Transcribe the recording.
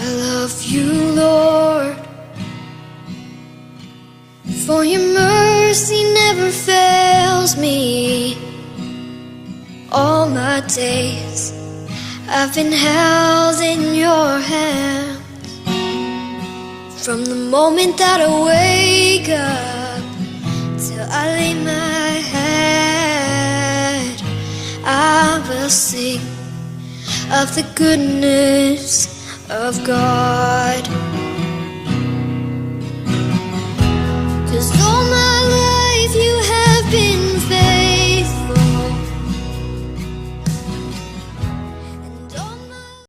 love you, Lord, for your mercy never fails me. All my days I've been held in your hands. From the moment that I wake up till I lay my head, I will sing of the goodness of God.